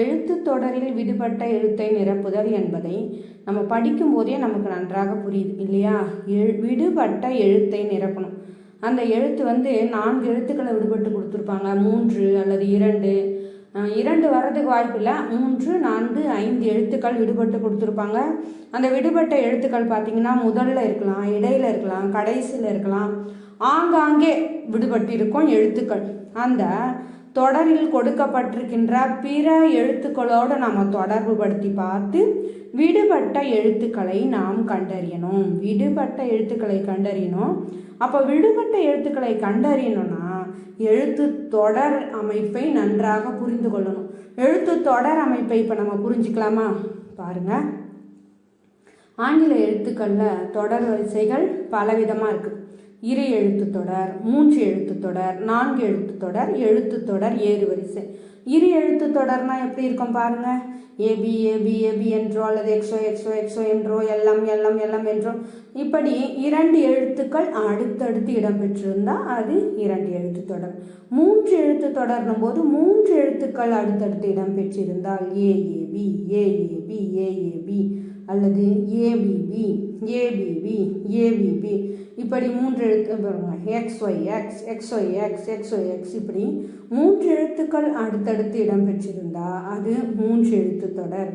எழுத்து தொடரில் விடுபட்ட எழுத்தை நிரப்புதல் என்பதை நம்ம படிக்கும் போதே நமக்கு நன்றாக புரியுது இல்லையா? விடுபட்ட எழுத்தை நிரப்பணும். அந்த எழுத்து 4 எழுத்துக்களை விடுபட்டு கொடுத்துருப்பாங்க, 3 அல்லது 2 வர்றதுக்கு வாய்ப்பு இல்லை, 3, 4, 5 எழுத்துக்கள் விடுபட்டு கொடுத்துருப்பாங்க. அந்த விடுபட்ட எழுத்துக்கள் பார்த்தீங்கன்னா முதல்ல இருக்கலாம், இடையில இருக்கலாம், கடைசியில் இருக்கலாம், ஆங்காங்கே விடுபட்டு இருக்கும் எழுத்துக்கள். அந்த தொடரில் கொடுக்கப்பட்டிருக்கின்ற பிற எழுத்துக்களோடு நாம் தொடர்பு படுத்தி பார்த்து விடுபட்ட எழுத்துக்களை நாம் கண்டறியணும். அப்போ விடுபட்ட எழுத்துக்களை கண்டறியணும்னா எழுத்து தொடர் அமைப்பை நன்றாக புரிந்து கொள்ளணும். எழுத்து தொடர் அமைப்பை இப்போ நம்ம புரிஞ்சுக்கலாமா? பாருங்க, ஆங்கில எழுத்துக்களில் தொடர் வரிசைகள் பலவிதமாக இருக்குது. 2 எழுத்து தொடர், 3 எழுத்து தொடர், 4 எழுத்து தொடர், எழுத்து தொடர் ஏறு வரிசை. 2 எழுத்து தொடர்னா எப்படி இருக்கும் பாருங்க. ஏபி ஏபி ஏபி என்றோ அல்லது எக்ஸோ எக்ஸோ எக்ஸோ என்றோ எல்லாம் எல்லாம் எல்லாம் என்றோ இப்படி 2 எழுத்துக்கள் அடுத்தடுத்து இடம்பெற்றிருந்தால் அது 2 எழுத்து தொடர். 3 எழுத்து தொடர்னும் போது 3 எழுத்துக்கள் அடுத்தடுத்து இடம்பெற்றிருந்தால் ஏஏபி ஏஏபி ஏஏபி அல்லது ஏபிபி ஏபிபி ஏபிபி இப்படி 3 எழுத்து பாருங்க, XY X XY X XY X இப்படி 3 எழுத்துக்கள் அடுத்தடுத்து இடம்பெற்றிருந்தா அது 3 எழுத்து தொடர்.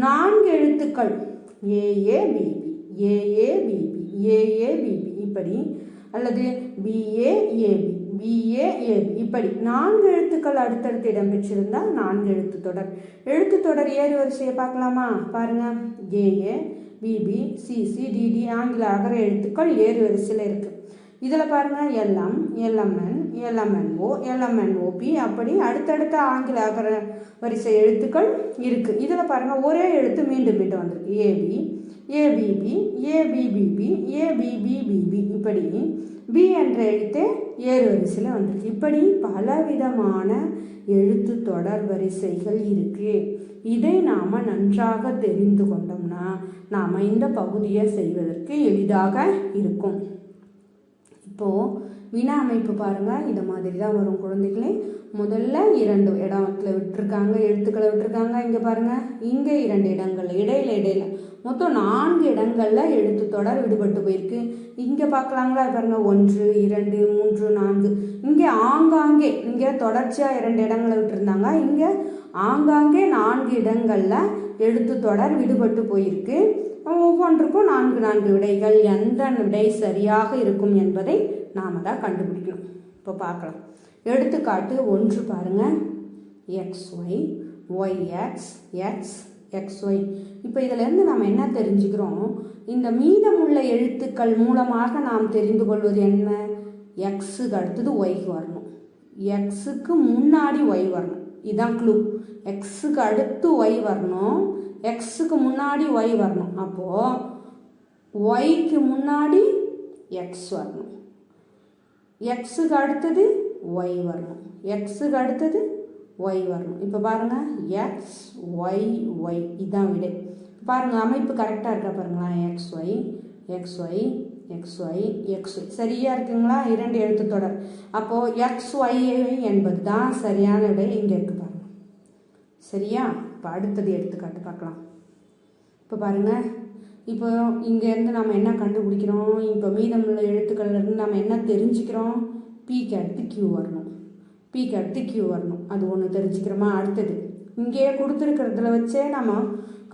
4 எழுத்துக்கள் ஏஏபிபி ஏஏபிபி ஏஏபிபி இப்படி அல்லது பிஏஏபி பிஏஏபி இப்படி 4 எழுத்துக்கள் அடுத்தடுத்து இடம்பெற்றிருந்தால் 4 எழுத்து தொடர். எழுத்து தொடர் ஏறு வரிசையை பார்க்கலாமா? பாருங்க, ஏஏ பிபி சிசி டிடி ஆங்கில அகர எழுத்துக்கள் ஏறு வரிசையில் இருக்குது. இதில் பாருங்கள் எல்எம் எல்எம்என் எல்எம்என்ஓ எல்எம்என்ஓபி அப்படி அடுத்தடுத்த ஆங்கில அகர வரிசை எழுத்துக்கள் இருக்குது. இதில் பாருங்கள் ஒரே எழுத்து மீண்டும் மீண்டும் வந்திருக்கு. ஏபி ஏபிபி ஏபிபிபி ஏபிபிபிபி இப்படி பி என்ற எழுத்து ஏறு வரிசையில் வந்திருக்கு. இப்படி பலவிதமான எழுத்து தொடர் வரிசைகள் இருக்குது. இதை நாம் நன்றாக தெரிந்து கொண்டோம்னா நாம் இந்த பகுதியை செய்வதற்கு எளிதாக இருக்கும். இப்போது வினா அமைப்பு பாருங்கள், இது மாதிரி தான் வரும் குழந்தைகளே. முதல்ல 2 இடத்துல விட்டுருக்காங்க, எழுத்துக்களை விட்டுருக்காங்க. இங்கே பாருங்கள், இங்கே 2 இடங்கள் இடையில மொத்தம் 4 இடங்களில் எழுத்து தொடர் விடுபட்டு போயிருக்கு. இங்கே பார்க்கலாங்களா? பாருங்கள், 1 2 3 4 இங்கே ஆங்காங்கே இங்கே தொடர்ச்சியாக 2 இடங்களை விட்டுருந்தாங்க. இங்கே ஆங்காங்கே 4 இடங்களில் எழுத்து தொடர் விடுபட்டு போயிருக்கு. ஒவ்வொன்றுக்கும் 4 விடைகள். எந்த விடை சரியாக இருக்கும் என்பதை நாம் தான் கண்டுபிடிக்கணும். இப்போ பார்க்கலாம். எடுத்துக்காட்டு 1 பாருங்க, XY YX X XY. இப்போ இதிலேருந்து நாம் என்ன தெரிஞ்சுக்கிறோம்? இந்த மீதமுள்ள எழுத்துக்கள் மூலமாக நாம் தெரிந்து கொள்வது என்ன? எக்ஸுக்கு அடுத்தது ஒய்க்கு வரணும், எக்ஸுக்கு முன்னாடி ஒய் வரணும். இதுதான் க்ளூ. எக்ஸுக்கு அடுத்து ஒய் வரணும், எக்ஸுக்கு முன்னாடி ஒய் வரணும். அப்போது ஒய்க்கு முன்னாடி எக்ஸ் வரணும், எக்ஸுக்கு அடுத்தது ஒய் வரணும், எக்ஸுக்கு அடுத்தது ஒய் வரணும். இப்போ பாருங்கள், எக்ஸ் ஒய் ஒய் இதுதான் விடை. பாருங்கள், அமைப்பு கரெக்டாக இருக்கா பாருங்களேன். XY XY XY XY சரியாக இருக்குங்களா? 2 எழுத்து தொடர். அப்போது XY என்பது தான் சரியான விடை. இங்கே இருக்கு பாருங்கள். சரியா? இப்போ அடுத்தது எடுத்துக்காட்டு பார்க்கலாம். இப்போ பாருங்கள், இப்போ இங்கேருந்து நம்ம என்ன கண்டுபிடிக்கிறோம்? இப்போ மீதமுள்ள எழுத்துக்கள்லேருந்து நம்ம என்ன தெரிஞ்சுக்கிறோம்? பிக்கு அடுத்து கியூ வரணும், பிக்கு அடுத்து கியூ வரணும். அது ஒன்று தெரிஞ்சுக்கிறோமா? அடுத்தது இங்கே கொடுத்துருக்கிறதுல வச்சே நம்ம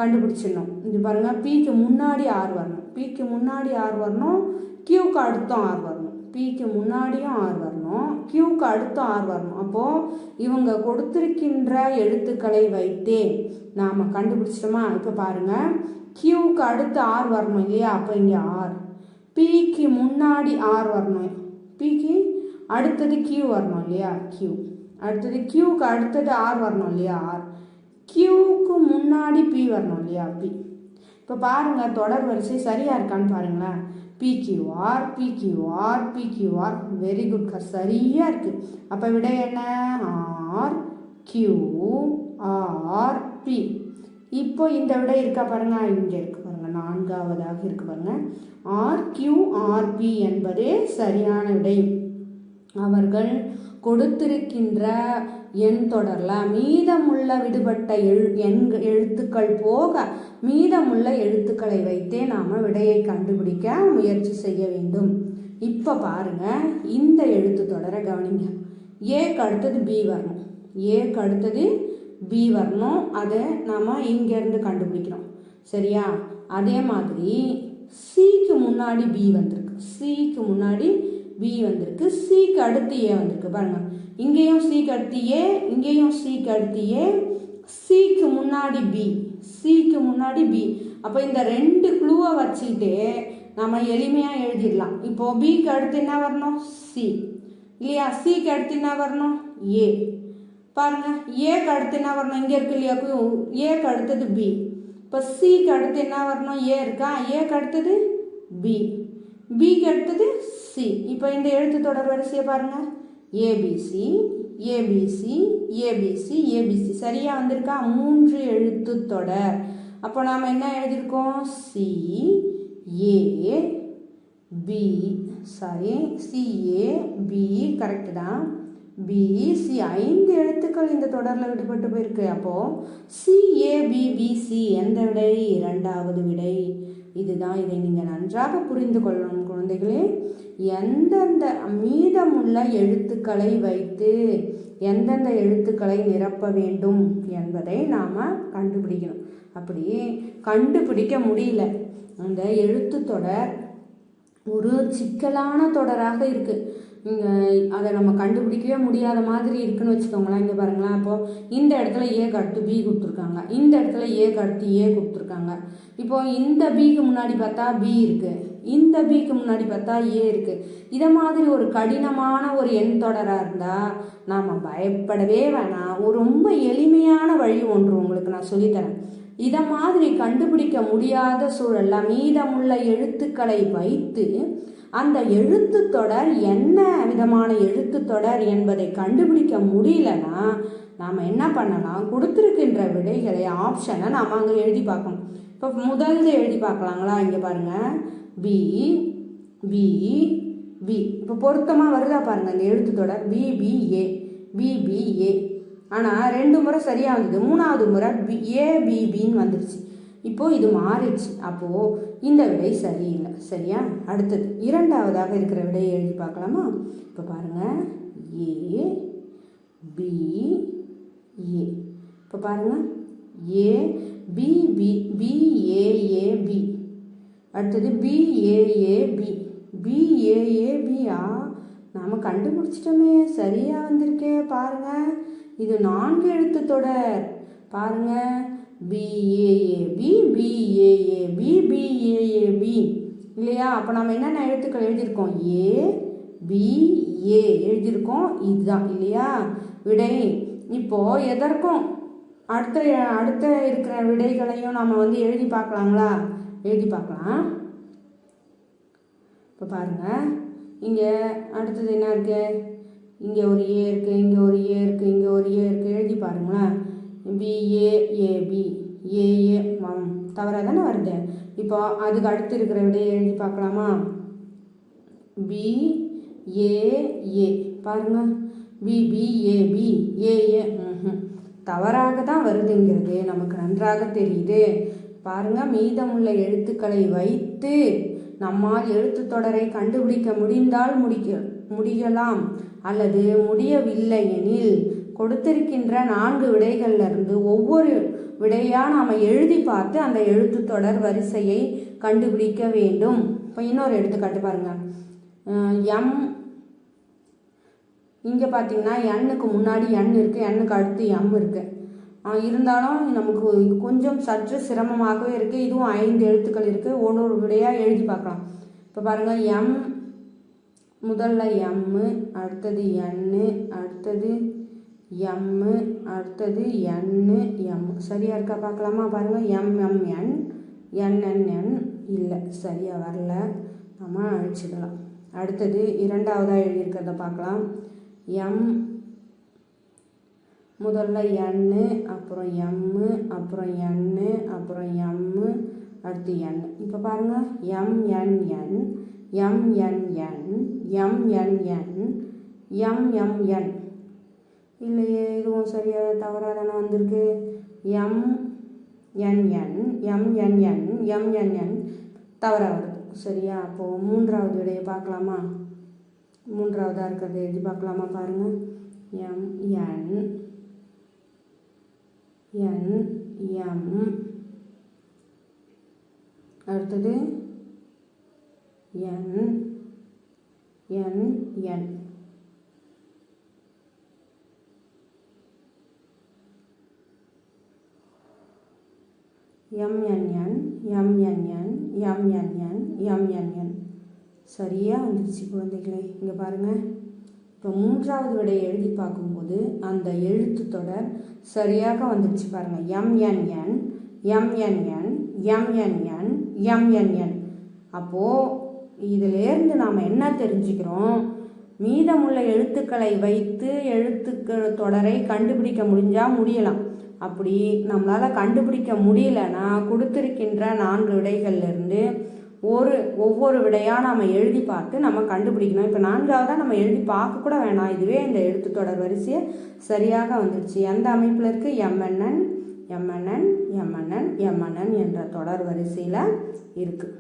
கண்டுபிடிச்சிடணும். இது பாருங்கள், பிக்கு முன்னாடி ஆர் வரணும், பிக்கு முன்னாடி ஆர் வரணும், கியூக்கு அடுத்தும் ஆர் வரணும், பிக்கு முன்னாடியும் ஆர் வரணும், கியூக்கு அடுத்தும் ஆர் வரணும். அப்போது இவங்க கொடுத்துருக்கின்ற எழுத்துக்களை வைத்தே நாம் கண்டுபிடிச்சிட்டோமா? இப்போ பாருங்கள், கியூக்கு அடுத்து ஆர் வரணும் இல்லையா? அப்போ இங்கே ஆர். பிக்கு முன்னாடி ஆர் வரணும், பிக்கு அடுத்தது கியூ வரணும் இல்லையா? கியூ. அடுத்தது கியூக்கு அடுத்தது ஆர் வரணும் இல்லையா? ஆர். கியூக்கு முன்னாடி பி வரணும் இல்லையா? பி. இப்போ பாருங்கள், தொடர் வரிசை சரியாக இருக்கான்னு பாருங்களேன். PQR PQR PQR very good கார், சரியாக இருக்குது. அப்போ விட என்ன? R Q R P. இப்போ இந்த விடை இருக்கா பாருங்க, இங்கே இருக்கு பாருங்க, 4வதாக இருக்கு பாருங்க. RQRP என்பதே சரியான விடை. அவர்கள் கொடுத்திருக்கின்ற எண் தொடர்ல மீதமுள்ள விடுபட்ட எழுத்துக்கள் போக மீதமுள்ள எழுத்துக்களை வைத்தே நாம விடையை கண்டுபிடிக்க முயற்சி செய்ய வேண்டும். இப்ப பாருங்க, இந்த எழுத்து தொடரை கவனிங்க. ஏக்கு அடுத்தது பி வரணும், ஏக்கு அடுத்தது பி வரணும். அதை நாம இங்க இருந்து கண்டுபிடிக்கிறோம். சரியா? அதே மாதிரி சிக்கு முன்னாடி பி வந்திருக்கு, சிக்கு முன்னாடி பி வந்திருக்கு, சிக்கு அடுத்து ஏ வந்திருக்கு. பாருங்க, இங்கேயும் சிக்கு அடுத்து ஏ, இங்கேயும் சிக்கு அடுத்து ஏ, சிக்கு முன்னாடி பி, சிக்கு முன்னாடி பி. அப்போ இந்த ரெண்டு க்ளூவை வச்சுக்கிட்டு நம்ம எளிமையாக எழுதிடலாம். இப்போ பிக்கு அடுத்து என்ன வரணும்? சி இல்லையா? சிக்கு அடுத்து என்ன வரணும்? ஏ. பாருங்க, ஏக்கு அடுத்து என்ன வரணும்? இங்கே இருக்கு இல்லையா? ஏக்கு அடுத்தது பி. இப்போ சிக்கு அடுத்து என்ன வரணும்? ஏ இருக்கா? ஏக்கு அடுத்தது பி, பிக்கு அடுத்தது சி. இப்போ இந்த எழுத்து தொடர் வரிசையை பாருங்க, ஏபிசி ஏபிசி ஏபிசி ஏபிசி. சரியா வந்திருக்கா? 3 எழுத்து தொடர். அப்போ நாம் என்ன எழுதியிருக்கோம்? C A B, sorry C A B, correct தான். பி சி 5 எழுத்துக்கள் இந்த தொடரில் விடுபட்டு போயிருக்கு. அப்போது சிஏபிபிசி எந்த விடை? 2வது விடை. இதுதான். இதை நீங்கள் நன்றாக புரிந்து கொள்ளணும் குழந்தைகளே. எந்தெந்த மீதமுள்ள எழுத்துக்களை வைத்து எந்தெந்த எழுத்துக்களை நிரப்ப வேண்டும் என்பதை நாம் கண்டுபிடிக்கணும். அப்படி கண்டுபிடிக்க முடியல, அந்த எழுத்து தொடர் ஒரு சிக்கலான தொடராக இருக்குது. இங்கே அதை நம்ம கண்டுபிடிக்கவே முடியாத மாதிரி இருக்குன்னு வச்சுக்கோங்களேன். இங்கே பாருங்களேன், அப்போது இந்த இடத்துல ஏ அடுத்து பி கொடுத்துருக்காங்க, இந்த இடத்துல ஏ அடுத்து ஏ கொடுத்துருக்காங்க. இப்போ இந்த பிக்கு முன்னாடி பார்த்தா பி இருக்குது, இந்த பிக்கு முன்னாடி பார்த்தா ஏ இருக்குது. இதை மாதிரி ஒரு கடினமான ஒரு எண் தொடராக இருந்தால் நாம் பயப்படவே வேணாம். ஒரு ரொம்ப எளிமையான வழி ஒன்று உங்களுக்கு நான் சொல்லித்தரேன். இதை மாதிரி கண்டுபிடிக்க முடியாத சூழல்ல மீதமுள்ள எழுத்துக்களை வைத்து அந்த எழுத்து தொடர் என்ன விதமான எழுத்து தொடர் என்பதை கண்டுபிடிக்க முடியலன்னா நாம் என்ன பண்ணலாம்? கொடுத்துருக்கின்ற விடைகளை ஆப்ஷனை நாம் அங்கே எழுதி பார்க்கணும். இப்போ முதல்ல எழுதி பார்க்கலாங்களா? இங்கே பாருங்கள், பி பி பி. இப்போ பொருத்தமாக வருதா பாருங்கள் இந்த எழுத்து தொடர், பிபிஏ பிபிஏ. ஆனால் 2 முறை சரியாக வந்தது, 3வது முறை ஏபிபின்னு வந்துடுச்சு. இப்போது இது மாறிடுச்சு. அப்போது இந்த விடை சரியில்லை. சரியா? அடுத்தது 2வதாக இருக்கிற விடையை எழுதி பார்க்கலாமா? இப்போ பாருங்கள், ஏ பி ஏ. இப்போ பாருங்கள், ஏ B B B A A B. அடுத்தது பிஏஏபி பிஏஏபியா. நாம் கண்டுபிடிச்சிட்டோமே, சரியாக வந்திருக்கே. பாருங்கள், இது 4 எழுத்து தொடர். பாருங்கள், பிஏஏபி பிஏஏபி பிஏஏபி இல்லையா? அப்போ நம்ம என்னென்ன எழுத்துக்கள் எழுதியிருக்கோம்? ஏ பி ஏ எழுதியிருக்கோம். இதுதான் இல்லையா விடை. இப்போது எதற்கும் அடுத்த இருக்கிற விடைகளையும் நம்ம எழுதி பார்க்கலாங்களா? எழுதி பார்க்கலாம். இப்போ பாருங்கள், இங்கே அடுத்தது என்ன இருக்குது? இங்கே ஒரு ஏ இருக்குது, இங்கே ஒரு ஏ இருக்குது, இங்கே ஒரு ஏ இருக்குது. எழுதி பாருங்களேன், பிஏஏபி ஏஏ தவறாக தானே வருது. இப்போ அதுக்கு அடுத்து இருக்கிற விடையை எழுதி பார்க்கலாமா? பிஏஏ. பாருங்கள், பிபிஏபி ஏஏ தவறாக தான் வருதுங்கிறது நமக்கு நன்றாக தெரியுது. பாருங்கள், மீதமுள்ள எழுத்துக்களை வைத்து நம்மால் எழுத்து தொடரை கண்டுபிடிக்க முடிந்தால் முடியலாம், அல்லது முடியவில்லை எனில் கொடுத்திருக்கின்ற 4 விடைகளிலிருந்து ஒவ்வொரு விடையாக நாம் எழுதி பார்த்து அந்த எழுத்து தொடர் வரிசையை கண்டுபிடிக்க வேண்டும். இப்போ இன்னொரு எடுத்துக்காட்டு பாருங்கள், எம். இங்கே பார்த்தீங்கன்னா எண்ணுக்கு முன்னாடி எண் இருக்குது, எண்ணுக்கு அடுத்து எம் இருக்குது. இருந்தாலும் நமக்கு கொஞ்சம் சற்று சிரமமாகவே இருக்குது. இதுவும் 5 எழுத்துக்கள் இருக்குது. ஒரு விடையாக எழுதி பார்க்கலாம். இப்போ பாருங்கள், எம் முதல்ல எம்மு, அடுத்தது எண்ணு, அடுத்தது எம்மு, அடுத்தது எண்ணு எம். சரியாக இருக்கா பார்க்கலாமா? பாருங்கள், எம்எம்என் என்என்என் இல்லை, சரியாக வரல, நம்ம அழிச்சிடலாம். அடுத்தது 2வதாக எழுதியிருக்கிறத பார்க்கலாம். எம் முதல்ல எண்ணு, அப்புறம் எம்மு, அப்புறம் எண்ணு, அப்புறம் எம்மு, அடுத்து எண். இப்போ பாருங்கள், எம்என்என் எம்என்என் எம்என்என் எம்எம்என் இல்லையே, இதுவும் சரியாக தவறாக தானே வந்திருக்கு. எம்என்என் எம்என்என் எம்என்என் தவறாக வருது. சரியா? அப்போது மூன்றாவது விடையை பார்க்கலாமா? மூன்றாவதாக இருக்கிறத எழுதி பார்க்கலாமா? பாருங்கள். எம்என் எம் அடுத்தது என் என் என் எம்என்என் எம்என்என் எம்என்என் எம்என்என் சரியாக வந்துடுச்சு குழந்தைகளே. இங்கே பாருங்கள். இப்போ மூன்றாவது விடையை எழுதி பார்க்கும்போது அந்த எழுத்து தொடர் சரியாக வந்துடுச்சு பாருங்கள். MNN MNN MNN MNN. அப்போது இதிலேருந்து நாம் என்ன தெரிஞ்சுக்கிறோம்? மீதமுள்ள எழுத்துக்களை வைத்து எழுத்துக்கள் தொடரை கண்டுபிடிக்க முடிஞ்சால் முடியலாம். அப்படி நம்மளால் கண்டுபிடிக்க முடியலன்னா கொடுத்துருக்கின்ற 4 விடைகள்லேருந்து ஒவ்வொரு விடையாக நம்ம எழுதி பார்த்து நம்ம கண்டுபிடிக்கணும். இப்போ 4ஆவதாக நம்ம எழுதி பார்க்க கூட வேணாம். இதுவே இந்த எழுத்து தொடர் வரிசையை சரியாக வந்துடுச்சு. எந்த அமைப்பில் இருக்குது? எம்என்என் எம்என்என் எம்என்என் எம்என்என் என்ற தொடர் வரிசையில் இருக்குது.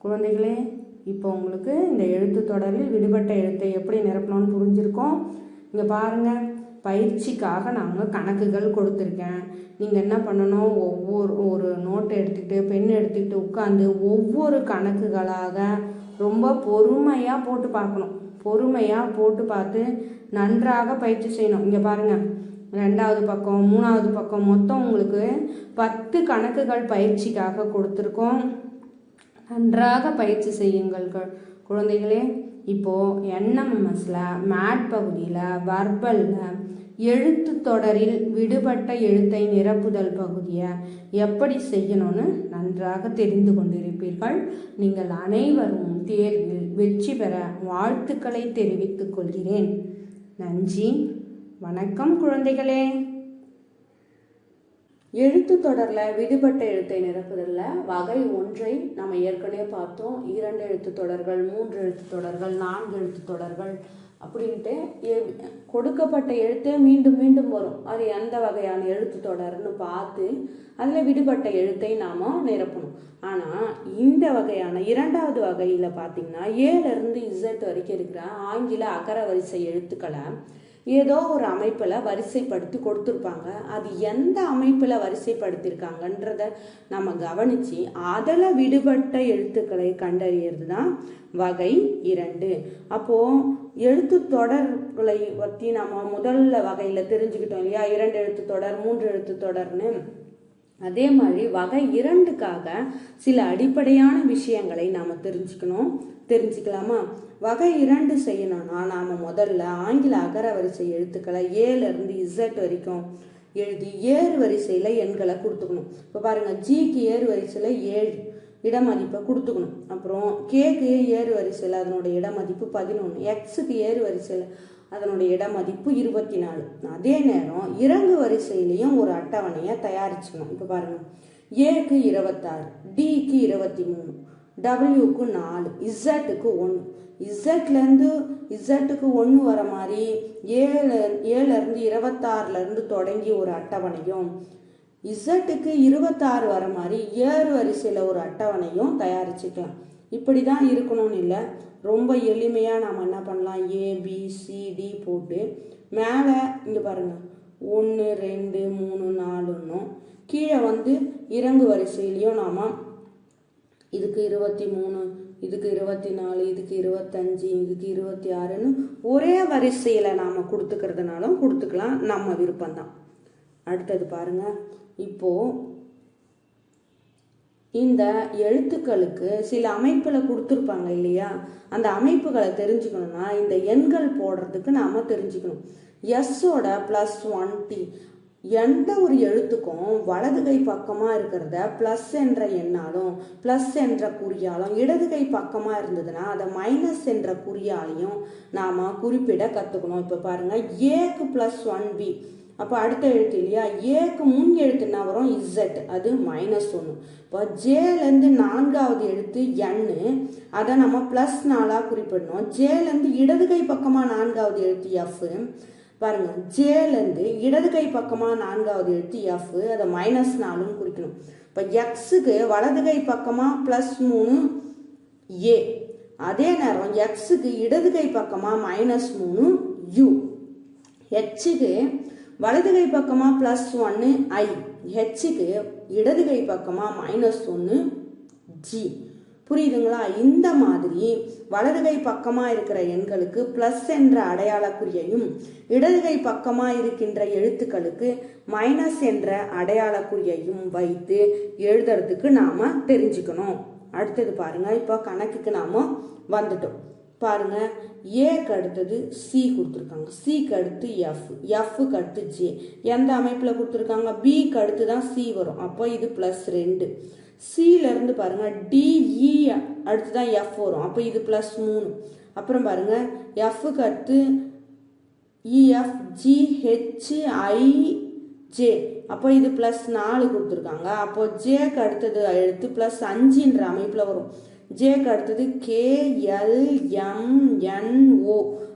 குழந்தைகளே, இப்போ உங்களுக்கு இந்த எழுத்து தொடரில் விடுபட்ட எழுத்தை எப்படி நிரப்பணும்னு புரிஞ்சிருக்கோம். இங்கே பாருங்கள், பயிற்சிக்காக நாங்கள் கணக்குகள் கொடுத்துருக்கேன். நீங்கள் என்ன பண்ணணும்? ஒரு நோட்டை எடுத்துக்கிட்டு பென் எடுத்துக்கிட்டு உட்காந்து ஒவ்வொரு கணக்குகளாக ரொம்ப பொறுமையாக போட்டு பார்க்கணும். பொறுமையாக போட்டு பார்த்து நன்றாக பயிற்சி செய்யணும். இங்கே பாருங்கள், 2வது பக்கம் 3வது பக்கம் மொத்தம் உங்களுக்கு 10 கணக்குகள் பயிற்சிக்காக கொடுத்துருக்கோம். நன்றாக பயிற்சி செய்யுங்கள் குழந்தைகளே. இப்போது என்எம்எம்எஸில் மேட் பகுதியில் வர்பலில் எழுத்து தொடரில் விடுபட்ட எழுத்தை நிரப்புதல் பகுதியை எப்படி செய்யணும்னு நன்றாக தெரிந்து கொண்டிருப்பீர்கள். நீங்கள் அனைவரும் தேர்வில் வெற்றி பெற வாழ்த்துக்களை தெரிவித்துக் கொள்கிறேன். நன்றி, வணக்கம் குழந்தைகளே. எழுத்து தொடரில் விடுபட்ட எழுத்தை நிரப்புதலில் வகை 1ஐ நம்ம ஏற்கனவே பார்த்தோம். 2 எழுத்து தொடர்கள், 3 எழுத்து தொடர்கள், 4 எழுத்து தொடர்கள் அப்படின்ட்டு கொடுக்கப்பட்ட எழுத்தே மீண்டும் மீண்டும் வரும். அது எந்த வகையான எழுத்து தொடர்னு பார்த்து அதில் விடுபட்ட எழுத்தை நாம் நிரப்பணும். ஆனால் இந்த வகையான 2வது வகையில் பார்த்திங்கன்னா ஏலேருந்து இசட் வரைக்கும் இருக்கிற ஆங்கில அகர வரிசை எழுத்துக்களை ஏதோ ஒரு அமைப்பில் வரிசைப்படுத்தி கொடுத்துருப்பாங்க. அது எந்த அமைப்பில் வரிசைப்படுத்தியிருக்காங்கன்றத நம்ம கவனித்து அதில் விடுபட்ட எழுத்துக்களை கண்டறியறது தான் வகை 2. அப்போது எழுத்து தொடர்களை பற்றி நம்ம முதல்ல வகையில் தெரிஞ்சுக்கிட்டோம் இல்லையா? 2 எழுத்து தொடர், 3 எழுத்து தொடர்னு. அதே மாதிரி வகை 2க்காக சில அடிப்படையான விஷயங்களை நாம் தெரிஞ்சுக்கலாமா? வகை 2 செய்யணும்னா நாம் முதல்ல ஆங்கில அகர வரிசை எழுத்துக்களை ஏலேருந்து இசட் வரைக்கும் எழுதி ஏறு வரிசையில் எண்களை கொடுத்துக்கணும். இப்போ பாருங்கள், ஜிக்கு ஏறு வரிசையில் 7 இடமதிப்பை கொடுத்துக்கணும். அப்புறம் கேக்கு ஏறு வரிசையில் அதனுடைய இடமதிப்பு 11, எக்ஸுக்கு ஏறு வரிசையில் அதனுடைய இடமதிப்பு 24. அதே நேரம் இறங்கு வரிசையிலையும் ஒரு அட்டவணையை தயாரிச்சுக்கணும். இப்போ பாருங்கள், ஏக்கு 26, டிக்கு 23, டபிள்யூக்கு 4, இசட்டுக்கு 1. இசட்லேருந்து இசட்டுக்கு 1 வர மாதிரி 7லேருந்து 26லேருந்து தொடங்கி ஒரு அட்டவணையும், இசட்டுக்கு 26 வர மாதிரி ஏறு வரிசையில் ஒரு அட்டவணையும் தயாரிச்சுக்கலாம். இப்படி தான் இருக்கணும்னு இல்லை. ரொம்ப எளிமையாக நாம் என்ன பண்ணலாம்? ஏபிசிடி போட்டு மேலே இங்கே பாருங்கள் 1 2 3 4 கீழே இறங்கு வரிசையிலையும் நாம் இதுக்கு 23, இதுக்கு 24, இதுக்கு 25, இதுக்கு 26ன்னு ஒரே வரிசையில் நாம் கொடுத்துக்கிறதுனாலும் கொடுத்துக்கலாம், நம்ம விருப்பம்தான். அடுத்தது பாருங்கள், இப்போது இந்த எழுத்துக்களுக்கு சில அமைப்பில் கொடுத்துருப்பாங்க இல்லையா? அந்த அமைப்புகளை தெரிஞ்சுக்கணும்னா இந்த எண்கள் போடுறதுக்கு நாம் தெரிஞ்சுக்கணும். எஸ்ஸோட +1t எந்த ஒரு எழுத்துக்கும் வலது கை பக்கமாக இருக்கிறத ப்ளஸ் என்ற எண்ணாலும் ப்ளஸ் என்ற குறியாலும், இடது கை பக்கமாக இருந்ததுன்னா அதை மைனஸ் என்ற குறியாலையும் நாம் குறிப்பிட கற்றுக்கணும். இப்போ பாருங்கள், ஏக்கு +1b, அப்போ அடுத்த எழுத்து இல்லையா? ஏக்கு முன் எழுத்து என்ன வரும்? இசட், அது -1. இப்போ ஜேலேருந்து 4வது எழுத்து என்னு, அதை நம்ம +4 குறிப்பிடணும். ஜேலேருந்து இடது கை பக்கமாக 4வது எழுத்து எஃப், பாருங்க, ஜேலேருந்து இடது கை பக்கமாக 4வது எழுத்து எஃப், அதை -4ன்னு குறிக்கணும். இப்போ எக்ஸுக்கு வலது கை பக்கமாக +3 ஏ, அதே நேரம் எக்ஸுக்கு இடது கை பக்கமாக -3 யூ, ஹெச்சுக்கு வலது கை பக்கமாக +1 ஐ, ஹெச்சுக்கு இடது கை பக்கமாக -1 ஜி. புரியுதுங்களா? இந்த மாதிரி வலது கை பக்கமாக இருக்கிற எண்களுக்கு பிளஸ் என்ற அடையாள குறியையும், இடது கை பக்கமாக இருக்கின்ற எழுத்துக்களுக்கு மைனஸ் என்ற அடையாள குறியையும் வைத்து எழுதுறதுக்கு நாம தெரிஞ்சுக்கணும். அடுத்தது பாருங்க, இப்போ கணக்குக்கு நாம வந்துட்டோம். பாருங்க, ஏக்கு அடுத்தது சி கொடுத்துருக்காங்க, சிக்கு அடுத்து எஃப், எஃப்க்கு அடுத்து ஜே. எந்த அமைப்பில் கொடுத்துருக்காங்க? பிக்கு அடுத்து தான் சி வரும். அப்போ இது +2. சியிலேருந்து பாருங்க, டிஇ அடுத்து தான் எஃப் வரும். அப்போ இது +3. அப்புறம் பாருங்க, எஃப்க்கு அடுத்து இஎஃப் ஜிஹெச் ஐஜே. அப்போ இது +4 கொடுத்துருக்காங்க. அப்போ ஜேக்கு அடுத்தது எழுத்து +5ன்ற அமைப்பில் வரும். ஜேக்கு அடுத்தது KLMNO.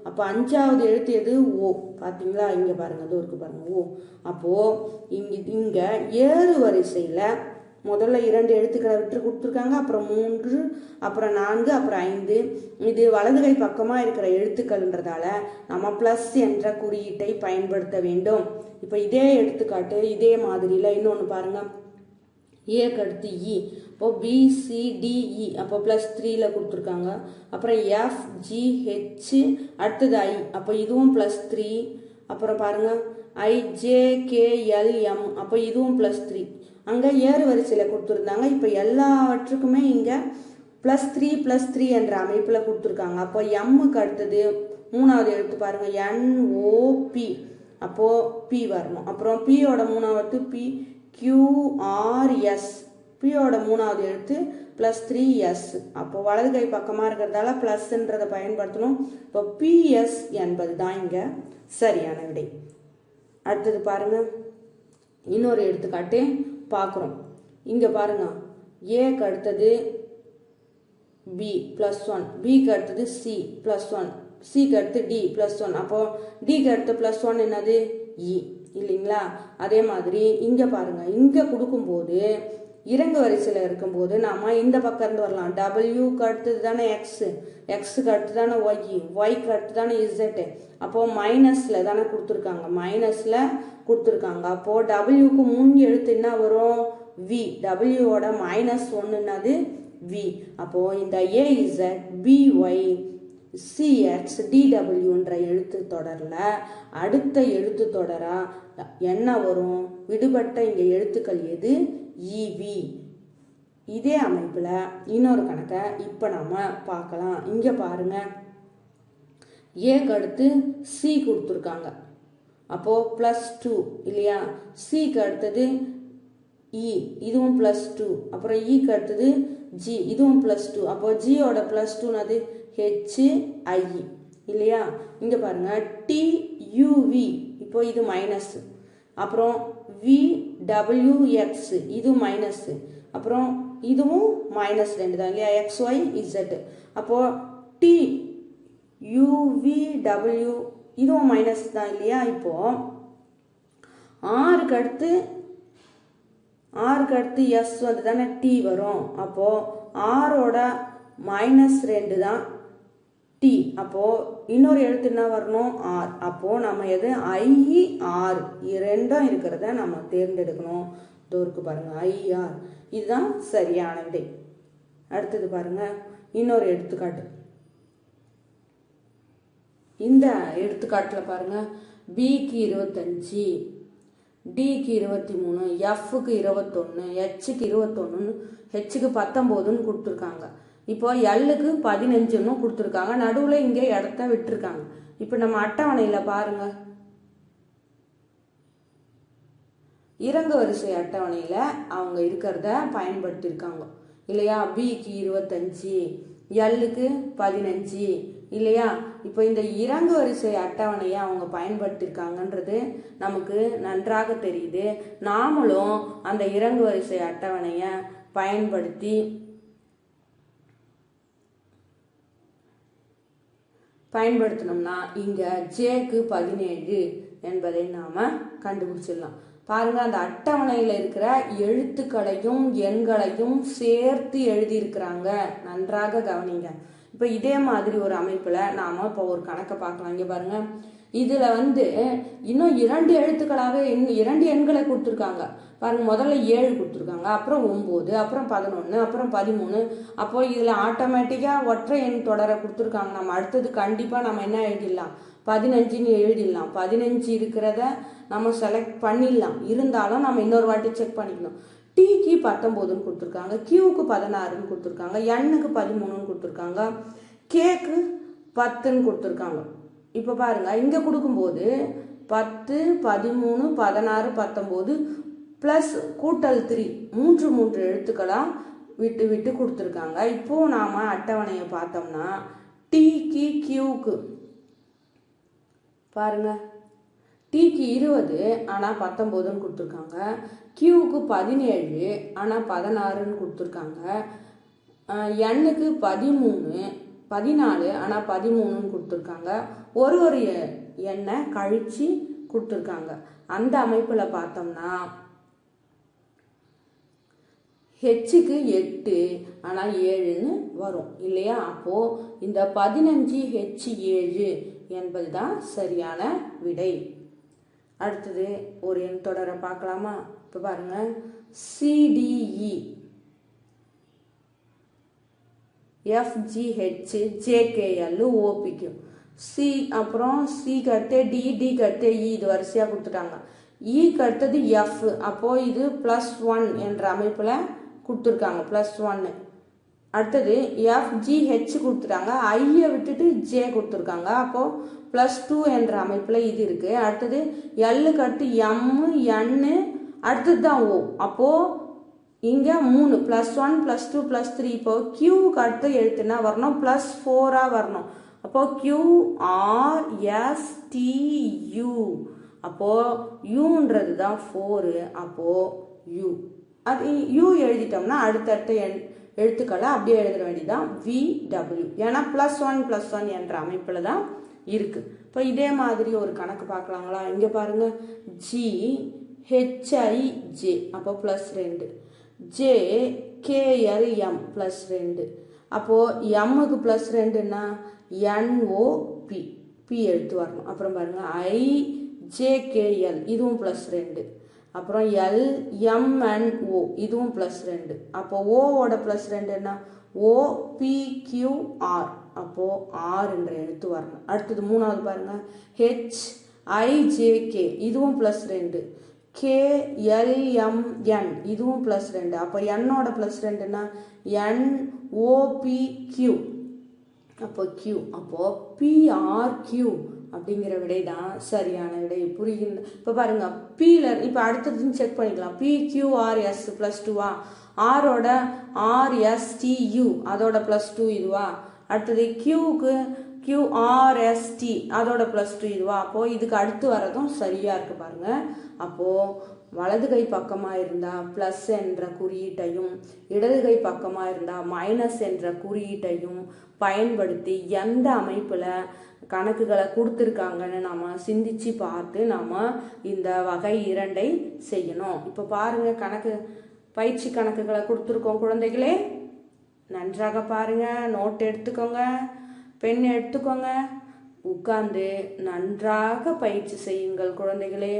அப்போ 5வது எழுத்து எது? ஓ. பார்த்தீங்களா? இங்கே பாருங்க, அது இருக்கு பாருங்க, ஓ. அப்போது இங்கே ஏறு வரிசையில் முதல்ல 2 எழுத்துக்களை விட்டு கொடுத்துருக்காங்க, அப்புறம் 3, அப்புறம் 4, அப்புறம் 5. இது வலது கை பக்கமாக இருக்கிற எழுத்துக்கள்ன்றதால நம்ம ப்ளஸ் என்ற குறியீட்டை பயன்படுத்த வேண்டும். இப்போ இதே எடுத்துக்காட்டு இதே மாதிரியில் இன்னொன்று பாருங்க, ஏக்கு அடுத்து இ, இப்போ BCDE, அப்போ +3ல் கொடுத்துருக்காங்க. அப்புறம் FGH அடுத்தது ஐ, அப்போ இதுவும் +3. அப்புறம் பாருங்க, IJKLM, அப்போ இதுவும் +3. அங்கே ஏறு வரிசையில் கொடுத்துருந்தாங்க. இப்போ எல்லாவற்றுக்குமே இங்கே +3 என்ற அமைப்பில் கொடுத்துருக்காங்க. அப்போ எம்முக்கு அடுத்தது 3வது எழுத்து பாருங்க, NOP, அப்போது பி வரணும். அப்புறம் பியோட 3வது PQRS, பியோட 3வது எழுத்து +3S. அப்போ வலது கை பக்கமாக இருக்கிறதால +ன்றதை பயன்படுத்தணும். இப்போ PS என்பது தான் இங்கே சரியான விடை. அடுத்தது பாருங்க, இன்னொரு எடுத்துக்காட்டு பார்க்குறோம். இங்கே பாருங்க, ஏக்கு அடுத்தது பி +1, பிக்கு அடுத்தது சி +1, சிக்கு அடுத்து டி +1. அப்போ டிக்கு அடுத்து +1 என்னது? இ இல்லைங்களா? அதே மாதிரி இங்கே பாருங்க, இங்கே கொடுக்கும்போது இறங்கு வரிசையில் இருக்கும்போது நாம் இந்த பக்கம் இருந்து வரலாம். டபிள்யூக்கு அடுத்தது தானே எக்ஸு, எக்ஸுக்கு அடுத்து தானே ஒய், ஒய்க்கு அடுத்து தானே இசட்டு. அப்போது மைனஸில் தானே கொடுத்துருக்காங்க, மைனஸில் கொடுத்துருக்காங்க. அப்போது டபிள்யூக்கு முன் எழுத்து என்ன வரும்? வி. டபிள்யூவோட -1 என்னது? வி. அப்போது இந்த ஏஇசட் பிஒய் சிஎக்ஸ் டிடபிள்யூன்ற எழுத்து தொடரில் அடுத்த எழுத்து தொடராக என்ன வரும்? விடுபட்ட இங்கே எழுத்துக்கள் எது? இவி. இதே அமைப்பில் இன்னொரு கணக்கை இப்போ நம்ம பார்க்கலாம். இங்கே பாருங்க, ஏக்கு அடுத்து சி கொடுத்துருக்காங்க, அப்போது +2 இல்லையா? சிக்கு அடுத்தது இ, இதுவும் +2. அப்புறம் இக்கு அடுத்தது ஜி, இதுவும் +2. அப்போது ஜியோட +2னது HI இல்லையா? இங்கே பாருங்க, TUV, இப்போ இது மைனஸ். அப்புறம் VWX, இது மைனஸ். அப்புறம் இதுவும் -2 தான் இல்லையா? XYZ. அப்போது TUVW இதுவும் மைனஸ் தான் இல்லையா? இப்போது ஆறுக்கு அடுத்து எஸ் வந்து தானே டி வரும். அப்போது ஆரோட -2 தான் டி. அப்போது இன்னொரு எழுத்து என்ன வரணும்? ஆர். அப்போது நம்ம எது? IR ரெண்டும் இருக்கிறத நம்ம தேர்ந்தெடுக்கணும். தோருக்கு பாருங்க, IR. இதுதான் சரியான விடை. அடுத்தது பாருங்க, இன்னொரு எடுத்துக்காட்டு. இந்த எடுத்துக்காட்டில் பாருங்க, பிக்கு 25, டிக்கு 23, எஃப்க்கு 21, ஹெச்சுக்கு 21, ஹெச்சுக்கு 19ன்னு கொடுத்துருக்காங்க. இப்போ எல்லுக்கு 15ன்னு கொடுத்துருக்காங்க. நடுவில் இங்கே இடத்த விட்டுருக்காங்க. இப்போ நம்ம அட்டவணையில் பாருங்க, இறங்கு வரிசை அட்டவணையில் அவங்க இருக்கிறத பயன்படுத்தியிருக்காங்க இல்லையா? பிக்கு 25, எல்லுக்கு 15 இல்லையா? இப்போ இந்த இறங்கு வரிசை அட்டவணையை அவங்க பயன்படுத்தியிருக்காங்கன்றது நமக்கு நன்றாக தெரியுது. நாமளும் அந்த இறங்கு வரிசை அட்டவணையை பயன்படுத்தி பயன்படுத்தினோம்னா இங்கே ஜேக்கு 17 என்பதை நாம் கண்டுபிடிச்சிடலாம். பாருங்க, அந்த அட்டவணையில் இருக்கிற எழுத்துக்களையும் எண்களையும் சேர்த்து எழுதியிருக்கிறாங்க. நன்றாக கவனிங்க. இப்போ இதே மாதிரி ஒரு அமைப்பில் நாம் இப்போ ஒரு கணக்கை பார்க்கலாம். இங்கே பாருங்க, இதில் இன்னும் 2 எழுத்துக்களாக 2 எண்களை கொடுத்துருக்காங்க. பாருங்க, முதல்ல 7 கொடுத்துருக்காங்க, அப்புறம் 9, அப்புறம் 11, அப்புறம் 13. அப்போ இதில் ஆட்டோமேட்டிக்காக ஒற்றை எண் தொடரை கொடுத்துருக்காங்க. நம்ம அடுத்தது கண்டிப்பாக நம்ம என்ன எழுதிடலாம், 15ன்னு எழுதிடலாம். 15 இருக்கிறத நம்ம செலக்ட் பண்ணிடலாம். இருந்தாலும் நம்ம இன்னொரு வாட்டி செக் பண்ணிக்கணும். டிக்கு 19ன்னு கொடுத்துருக்காங்க, கியூக்கு 16ன்னு கொடுத்துருக்காங்க, எண்ணுக்கு 13ன்னு கொடுத்துருக்காங்க, கேக்கு 10ன்னு கொடுத்துருக்காங்க. இப்போ பாருங்க, இங்கே கொடுக்கும்போது 10, 13, 16, 19 ப்ளஸ் கூட்டல் 3 3 எழுத்துக்களாக விட்டு விட்டு கொடுத்துருக்காங்க. இப்போது நாம் அட்டவணையை பார்த்தோம்னா டிக்கு கியூக்கு பாருங்க, டிக்கு 20 ஆனால் 19ன்னு கொடுத்துருக்காங்க, கியூக்கு 17 ஆனால் 16ன்னு கொடுத்துருக்காங்க, எண்ணுக்கு 13 14 ஆனால் 13ன்னு கொடுத்துருக்காங்க. ஒரு எண்ணை கழிச்சு கொடுத்துருக்காங்க. அந்த அமைப்பில் பார்த்தோம்னா ஹெச்சுக்கு 8 ஆனால் 7ன்னு வரும் இல்லையா? அப்போது இந்த 15H7 என்பது தான் சரியான விடை. அடுத்தது ஒரு எண் தொடரை பார்க்கலாமா? இப்போ பாருங்க, CDE FGH JKL OPQ C, அப்புறம் சிக்கு அடுத்து டி, டிக்கு அடுத்து இ, இது வரிசையாக கொடுத்துட்டாங்க. இக்கு அடுத்தது எஃப், அப்போது இது +1 என்ற அமைப்பில் கொடுத்துருக்காங்க, +1. அடுத்தது FGH கொடுத்துட்டாங்க, ஐயை விட்டுட்டு ஜே கொடுத்துருக்காங்க, அப்போது +2 என்ற அமைப்பில் இது இருக்குது. அடுத்தது எல்லுக்கு அடுத்து எம், என்னு, அடுத்தது தான் ஓ. அப்போது இங்கே 3 +1 +2 +3. இப்போ கியூவுக்கு அடுத்து எழுத்துனா வரணும், +4 வரணும். அப்போது QRSTU, அப்போது யூன்றது தான் 4. அப்போது யூ, அது யூ எழுதிட்டோம்னா அடுத்தடுத்த எழுத்துக்களை அப்படியே எழுத வேண்டியதான் VW. ஏன்னா +1 என்ற அமைப்பில் தான் இருக்குது. இப்போ இதே மாதிரி ஒரு கணக்கு பார்க்கலாங்களா? இங்கே பாருங்கள், GHIJ அப்போ +2, JKLM +2. அப்போது எம்முக்கு +2ன்னா NOP, பி எழுத்து வரணும். அப்புறம் பாருங்கள், IJKL இதுவும் +2. அப்புறம் LMNO இதுவும் +2. அப்போ ஓவோட +2ன்னா OPQR, அப்போது ஆர் என்ற எழுத்து வரணும். அடுத்தது மூணாவது பாருங்கள், HIJK இதுவும் +2, KLMN இதுவும் +2. அப்போ என்னோட +2ன்னா NOPQ, அப்போ Q, அப்போது PRQ அப்படிங்கிற விடை தான் சரியான விடை. புரியுது? இப்போ பாருங்க, பியில் இப்போ அடுத்ததுன்னு செக் பண்ணிக்கலாம். PQRS +2வா, ஆரோட RSTU அதோட +2 இதுவா, அடுத்தது கியூவுக்கு QRST அதோட +2 இதுவா. அப்போது இதுக்கு அடுத்து வரதும் சரியாக இருக்குது பாருங்கள். அப்போது வலது கை பக்கமாக இருந்தால் ப்ளஸ் என்ற குறியீட்டையும், இடது கை பக்கமாக இருந்தால் மைனஸ் என்ற குறியீட்டையும் பயன்படுத்தி எந்த அமைப்பில் கணக்குகளை கொடுத்துருக்காங்கன்னு நம்ம சிந்திச்சு பார்த்து நம்ம இந்த வகை 2ஐ செய்யணும். இப்போ பாருங்கள், பயிற்சி கணக்குகளை கொடுத்துருக்கோம் குழந்தைகளே. நன்றாக பாருங்கள், நோட் எடுத்துக்கோங்க, பென் எடுத்துக்கோங்க, உட்கார்ந்து நன்றாக பயிற்சி செய்யுங்கள் குழந்தைகளே.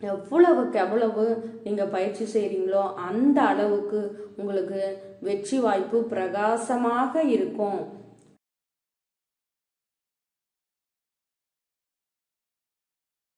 எவ்வளவுக்கு எவ்வளவு நீங்கள் பயிற்சி செய்கிறீங்களோ அந்த அளவுக்கு உங்களுக்கு வெற்றி வாய்ப்பு பிரகாசமாக இருக்கும்.